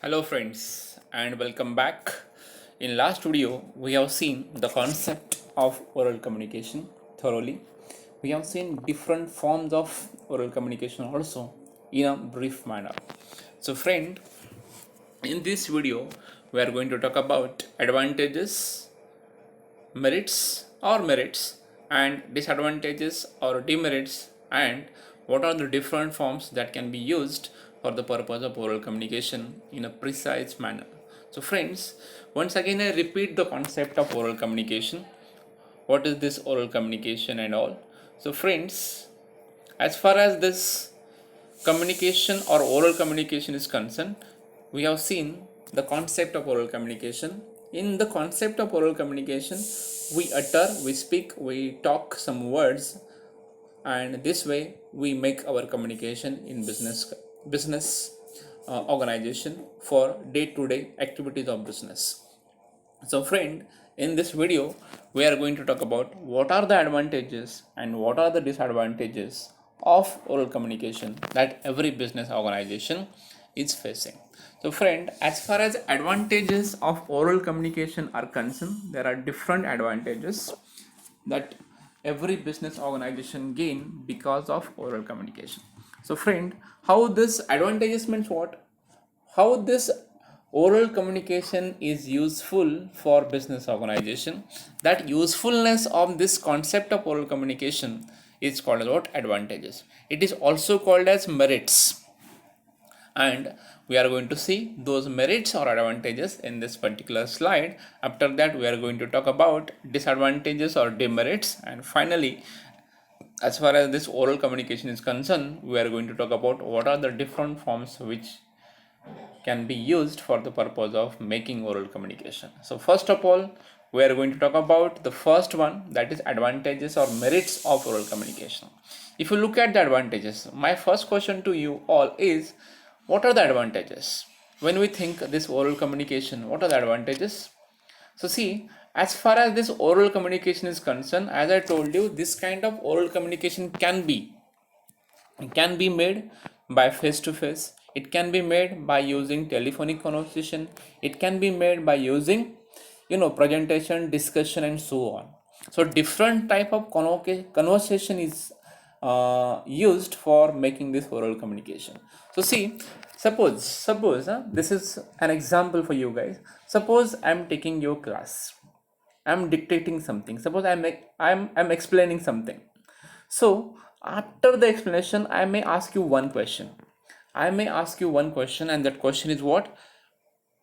Hello friends and welcome back. In last video we have seen the concept of oral communication thoroughly. We have seen different forms of oral communication also in a brief manner. So friend, in this video we are going to talk about advantages, merits and disadvantages or demerits, and what are the different forms that can be used for the purpose of oral communication in a precise manner. So friends, once again I repeat the concept of oral communication. What is this oral communication and all? So friends, as far as this communication or oral communication is concerned, we have seen the concept of oral communication. In the concept of oral communication, we utter, we speak, we talk some words, and this way we make our communication in business organization for day-to-day activities of business. So friend, in this video we are going to talk about what are the advantages and what are the disadvantages of oral communication that every business organization is facing. So friend, as far as advantages of oral communication are concerned, there are different advantages that every business organization gain because of oral communication. So friend, how this advantages means what? How this oral communication is useful for business organization? That usefulness of this concept of oral communication is called as what? Advantages. It is also called as merits, and we are going to see those merits or advantages in this particular slide. After that we are going to talk about disadvantages or demerits, and finally, as far as this oral communication is concerned, we are going to talk about what are the different forms which can be used for the purpose of making oral communication. So first of all, we are going to talk about the first one, that is advantages or merits of oral communication. If you look at the advantages, my first question to you all is, what are the advantages? When we think this oral communication, what are the advantages? So see, as far as this oral communication is concerned, as I told you, this kind of oral communication can be made by face to face, it can be made by using telephonic conversation, it can be made by using presentation, discussion, and so on. So different type of conversation is used for making this oral communication. So see, suppose this is an example for you guys. Suppose I'm taking your class, I'm dictating something, suppose I'm explaining something. So after the explanation, I may ask you one question. And that question is what?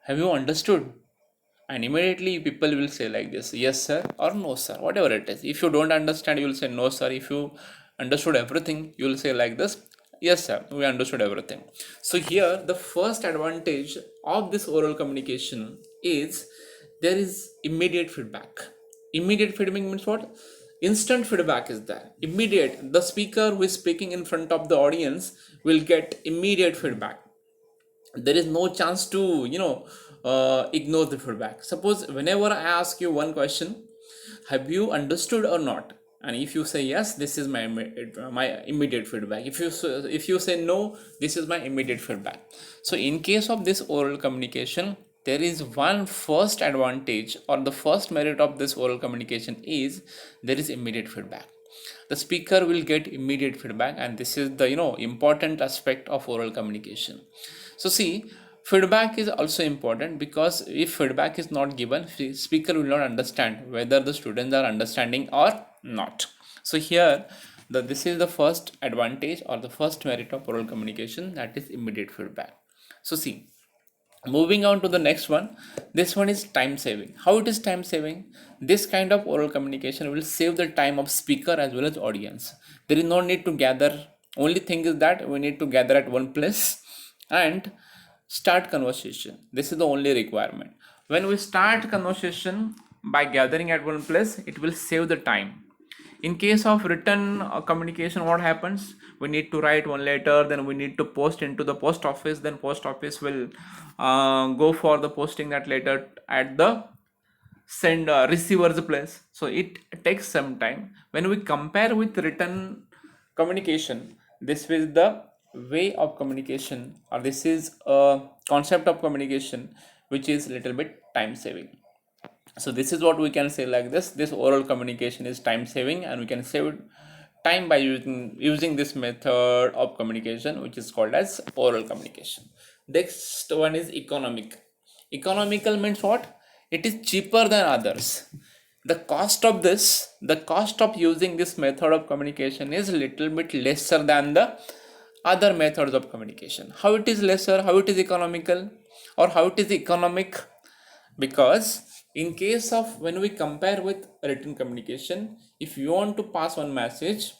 Have you understood? And immediately people will say like this, yes sir or no sir, whatever it is. If you don't understand, you will say no sir. If you understood everything, you will say like this, yes sir, we understood everything. So here the first advantage of this oral communication is there is immediate feedback. Immediate feedback means what? Instant feedback is there. Immediate. The speaker who is speaking in front of the audience will get immediate feedback. There is no chance to ignore the feedback. Suppose whenever I ask you one question, have you understood or not, and if you say yes, this is my immediate feedback. If you say no, this is my immediate feedback. So in case of this oral communication, there is one first advantage, or the first merit of this oral communication is there is immediate feedback. The speaker will get immediate feedback, and this is the important aspect of oral communication. So see, feedback is also important, because if feedback is not given, the speaker will not understand whether the students are understanding or not. So here this is the first advantage or the first merit of oral communication, that is immediate feedback. So see, moving on to the next one, this one is time saving. How it is time saving? This kind of oral communication will save the time of speaker as well as audience. There is no need to gather. Only thing is that we need to gather at one place and start conversation. This is the only requirement. When we start conversation by gathering at one place, it will save the time. In case of written communication, what happens? We need to write one letter, then we need to post into the post office, then post office will go for the posting that letter at the send receiver's place. So it takes some time. When we compare with written communication, this is the way of communication, or this is a concept of communication which is little bit time saving. So this is what we can say like this oral communication is time saving, and we can save time by using this method of communication which is called as oral communication. Next one is economic. Economical means what? It is cheaper than others. The cost of using this method of communication is little bit lesser than the other methods of communication. How it is lesser, how it is economical, or how it is economic? Because in case of when we compare with written communication, if you want to pass one message,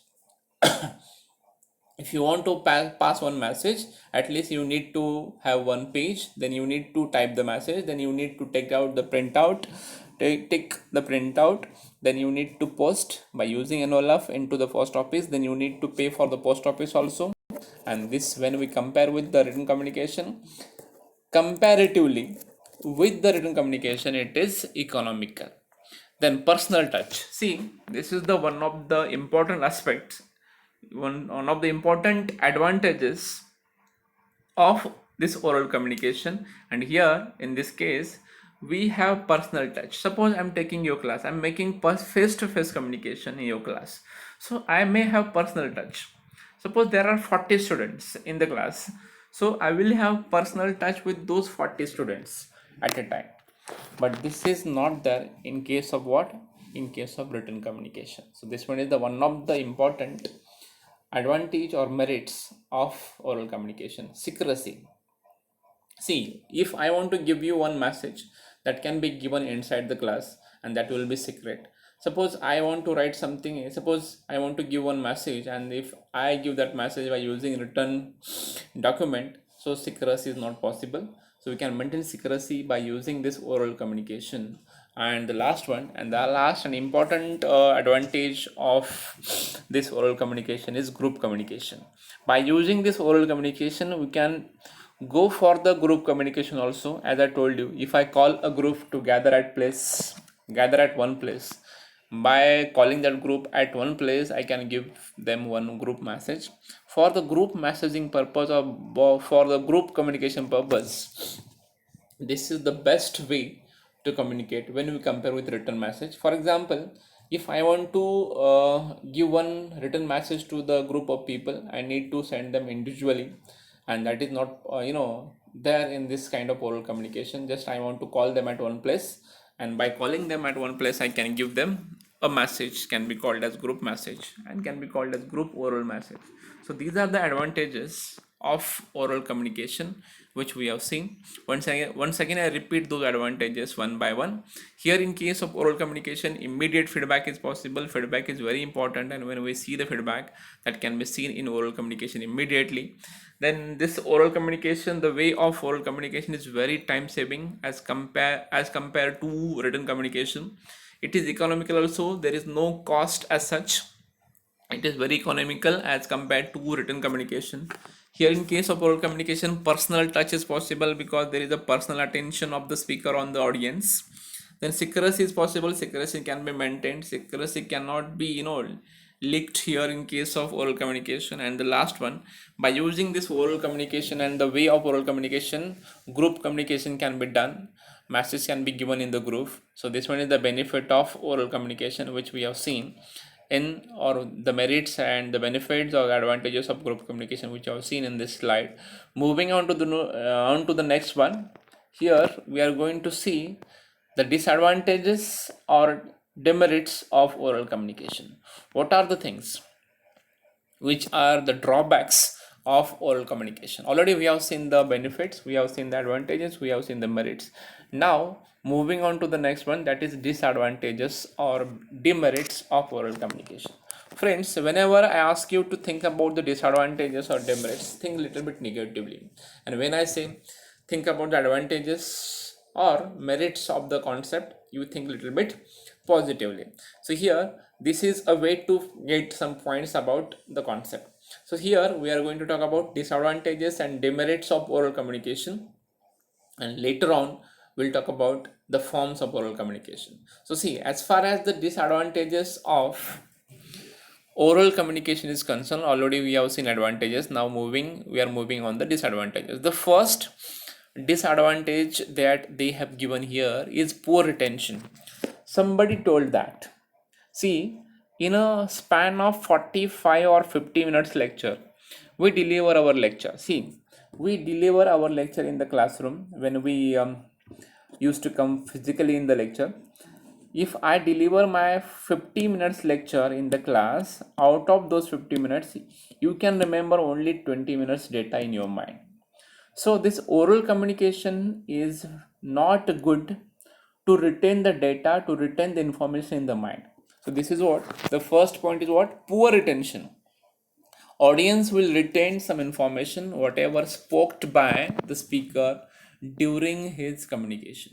if you want to pass one message, at least you need to have one page, then you need to type the message, then you need to take out the printout, take the printout, then you need to post by using envelope into the post office, then you need to pay for the post office also. And this, when we compare with the written communication, comparatively with the written communication, it is economical. Then personal touch. See, this is the one of the important aspects, one of the important advantages of this oral communication. And here in this case, we have personal touch. Suppose I'm taking your class, I'm making face-to-face communication in your class, so I may have personal touch. Suppose there are 40 students in the class, so I will have personal touch with those 40 students at a time. But this is not there in case of what? In case of written communication. So this one is the one of the important advantage or merits of oral communication. Secrecy. See, if I want to give you one message, that can be given inside the class, and that will be secret. Suppose I want to write something, suppose I want to give one message, and if I give that message by using written document, so secrecy is not possible. So we can maintain secrecy by using this oral communication. And the last one, and the last and important advantage of this oral communication is group communication. By using this oral communication, we can go for the group communication also. As I told you, if I call a group to gather at one place, by calling that group at one place, I can give them one group message. For the group messaging purpose, or for the group communication purpose, this is the best way to communicate when we compare with written message. For example, if I want to give one written message to the group of people, I need to send them individually, and that is not there in this kind of oral communication. Just I want to call them at one place, and by calling them at one place, I can give them a message, can be called as group message and can be called as group oral message. So these are the advantages of oral communication which we have seen. Once again I repeat those advantages one by one. Here, in case of oral communication, immediate feedback is possible. Feedback is very important, and when we see the feedback, that can be seen in oral communication immediately. Then this oral communication, the way of oral communication is very time saving as compared to written communication. It is economical also. There is no cost as such. It is very economical as compared to written communication. Here, in case of oral communication, personal touch is possible because there is a personal attention of the speaker on the audience. Then secrecy is possible. Secrecy can be maintained. Secrecy cannot be leaked here in case of oral communication. And the last one, by using this oral communication and the way of oral communication, group communication can be done. Message can be given in the group. So this one is the benefit of oral communication which we have seen in, or the merits and the benefits or advantages of group communication which I have seen in this slide. Moving on to the next one. Here we are going to see the disadvantages or demerits of oral communication. What are the things which are the drawbacks of oral communication? Already we have seen the benefits, we have seen the advantages, we have seen the merits. Now moving on to the next one, that is disadvantages or demerits of oral communication. Friends, whenever I ask you to think about the disadvantages or demerits, think a little bit negatively. And when I say think about the advantages or merits of the concept, you think a little bit positively. So here, this is a way to get some points about the concept. So here we are going to talk about disadvantages and demerits of oral communication, and later on we'll talk about the forms of oral communication. So see, as far as the disadvantages of oral communication is concerned, already we have seen advantages. Now we are moving on the disadvantages. The first disadvantage that they have given here is poor retention. Somebody told that, see, in a span of 45 or 50 minutes lecture, we deliver our lecture. See, we deliver our lecture in the classroom when we used to come physically in the lecture. If I deliver my 50 minutes lecture in the class, out of those 50 minutes, you can remember only 20 minutes data in your mind. So this oral communication is not good to retain the data, to retain the information in the mind. So this is what the first point is, what poor retention. Audience will retain some information whatever spoke by the speaker during his communication.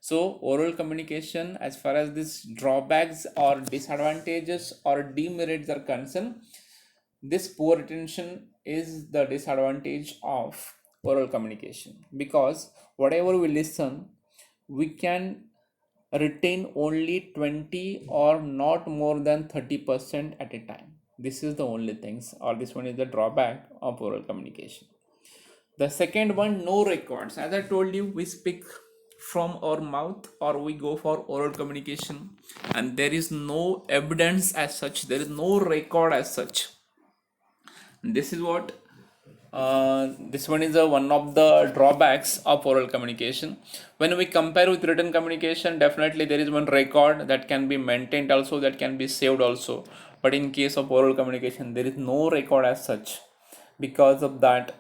So oral communication, as far as this drawbacks or disadvantages or demerits are concerned, this poor retention is the disadvantage of oral communication, because whatever we listen, we can retain only 20 or not more than 30% at a time. This is the only things, or this one is the drawback of oral communication. The second one, no records. As I told you, we speak from our mouth or we go for oral communication, and there is no evidence as such, there is no record as such. This is what this one is one of the drawbacks of oral communication. When we compare with written communication, definitely there is one record that can be maintained also, that can be saved also. But in case of oral communication, there is no record as such. Because of that,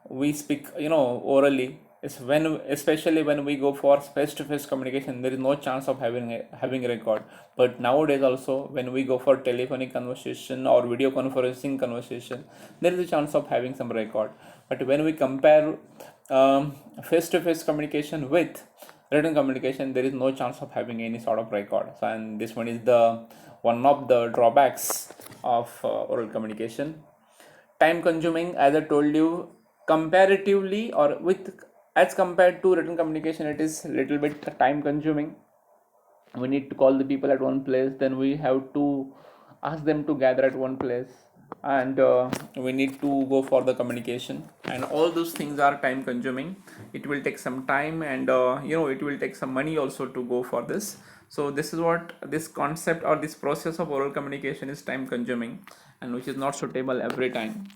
we speak, orally. It's when, especially when we go for face-to-face communication, there is no chance of having a record. But nowadays also, when we go for telephonic conversation or video conferencing conversation, there is a chance of having some record. But when we compare face-to-face communication with written communication, there is no chance of having any sort of record. So, and this one is the one of the drawbacks of oral communication. Time consuming, as I told you, comparatively or with, as compared to written communication, it is little bit time consuming. We need to call the people at one place, then we have to ask them to gather at one place, and we need to go for the communication, and all those things are time consuming. It will take some time, and it will take some money also to go for this. So this is what this concept or this process of oral communication is time consuming, and which is not suitable every time.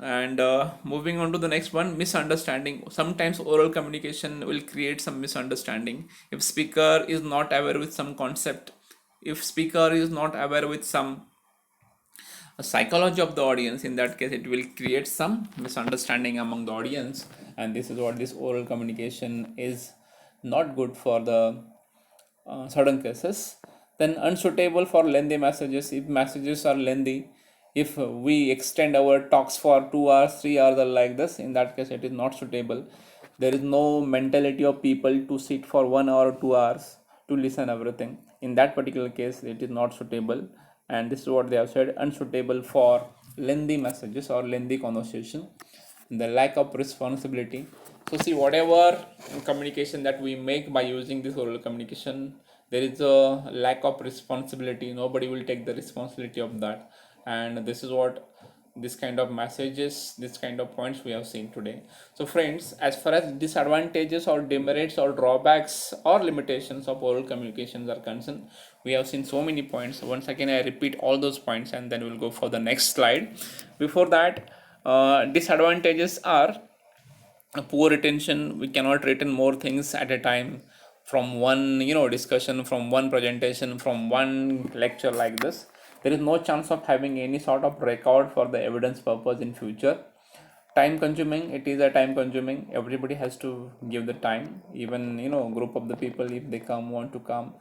And moving on to the next one, misunderstanding. Sometimes oral communication will create some misunderstanding. If speaker is not aware with some concept, if speaker is not aware with some psychology of the audience, in that case it will create some misunderstanding among the audience. And this is what this oral communication is not good for the certain cases. Then unsuitable for lengthy messages. If messages are lengthy, if we extend our talks for 2 hours 3 hours or like this, in that case it is not suitable. There is no mentality of people to sit for 1 hour or 2 hours to listen everything. In that particular case it is not suitable, and this is what they have said, unsuitable for lengthy messages or lengthy conversation. The lack of responsibility. So see, whatever communication that we make by using this oral communication, there is a lack of responsibility. Nobody will take the responsibility of that. And this is what this kind of messages, this kind of points we have seen today. So friends, as far as disadvantages or demerits or drawbacks or limitations of oral communications are concerned, we have seen so many points. Once again I repeat all those points, and then we'll go for the next slide. Before that, disadvantages are poor retention. We cannot retain more things at a time from one discussion, from one presentation, from one lecture like this. There is no chance of having any sort of record for the evidence purpose in future. Time consuming, it is a time consuming. Everybody has to give the time. Even group of the people, if they want to come,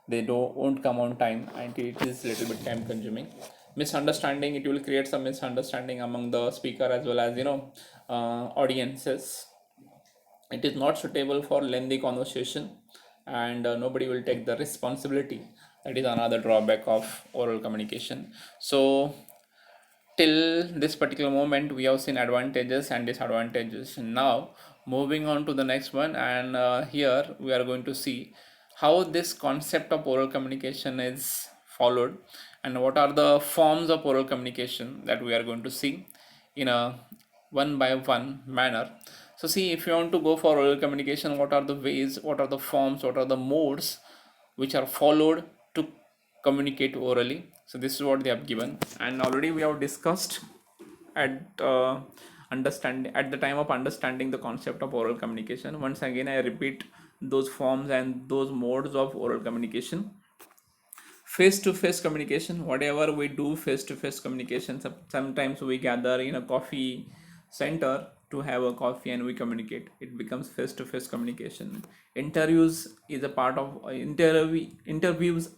they won't come on time, and it is little bit time consuming. Misunderstanding, it will create some misunderstanding among the speaker as well as audiences. It is not suitable for lengthy conversation, and nobody will take the responsibility. That is another drawback of oral communication. So till this particular moment we have seen advantages and disadvantages. Now moving on to the next one, and here we are going to see how this concept of oral communication is followed, and what are the forms of oral communication that we are going to see in a one by one manner. So see, if you want to go for oral communication, what are the ways, what are the forms, what are the modes which are followed to communicate orally. So this is what they have given, and already we have discussed at understand at the time of understanding the concept of oral communication. Once again I repeat those forms and those modes of oral communication. Face to face communication, whatever we do face to face communication, sometimes we gather in a coffee center to have a coffee and we communicate, it becomes face to face communication. Interviews is a part of interviews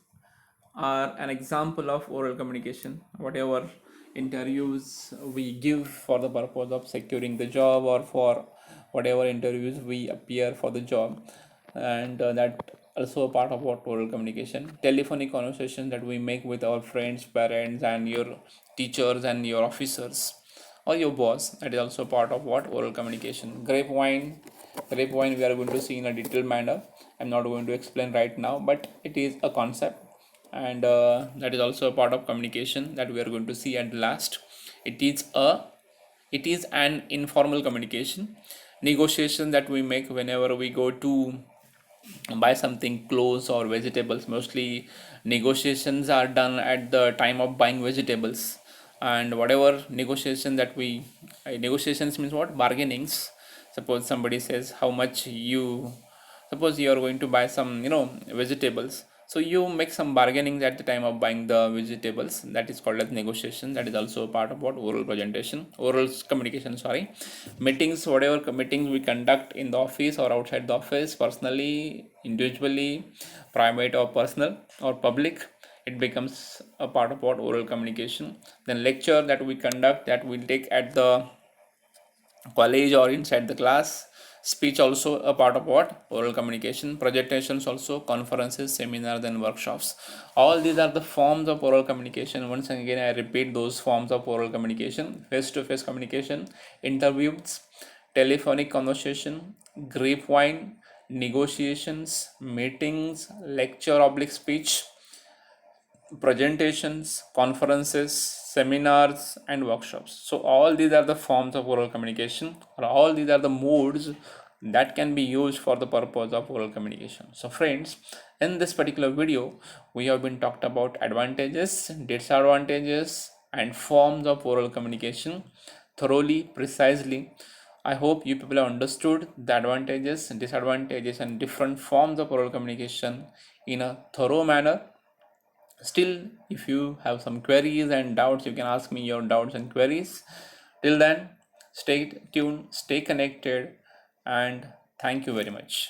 are an example of oral communication. Whatever interviews we give for the purpose of securing the job, or for whatever interviews we appear for the job, and that also a part of what oral communication. Telephonic conversations that we make with our friends, parents, and your teachers and your officers or your boss, that is also part of what oral communication. Grapevine we are going to see in a detailed manner. I'm not going to explain right now, but it is a concept, and that is also a part of communication that we are going to see at last. It is an informal communication, negotiation that we make whenever we go to buy something, clothes or vegetables. Mostly negotiations are done at the time of buying vegetables, and whatever negotiation that we negotiations means what, bargainings. Suppose somebody says how much you, suppose you are going to buy some vegetables, so you make some bargainings at the time of buying the vegetables, that is called as negotiation. That is also a part of what oral presentation, oral communication, sorry. Meetings, whatever meetings we conduct in the office or outside the office, personally, individually, private or personal or public, it becomes a part of what oral communication. Then lecture that we conduct, that we take at the college or inside the class. Speech also a part of what oral communication. Presentations also, conferences, seminars and workshops, all these are the forms of oral communication. Once again I repeat those forms of oral communication: face to face communication, interviews, telephonic conversation, grapevine, negotiations, meetings, lecture oblique speech, presentations, conferences, seminars, and workshops. So, all these are the forms of oral communication, or all these are the modes that can be used for the purpose of oral communication. So, friends, in this particular video, we have been talked about advantages, disadvantages, and forms of oral communication thoroughly, precisely. I hope you people have understood the advantages, disadvantages, and different forms of oral communication in a thorough manner. Still, if you have some queries and doubts, you can ask me your doubts and queries. Till then, stay tuned, stay connected, and thank you very much.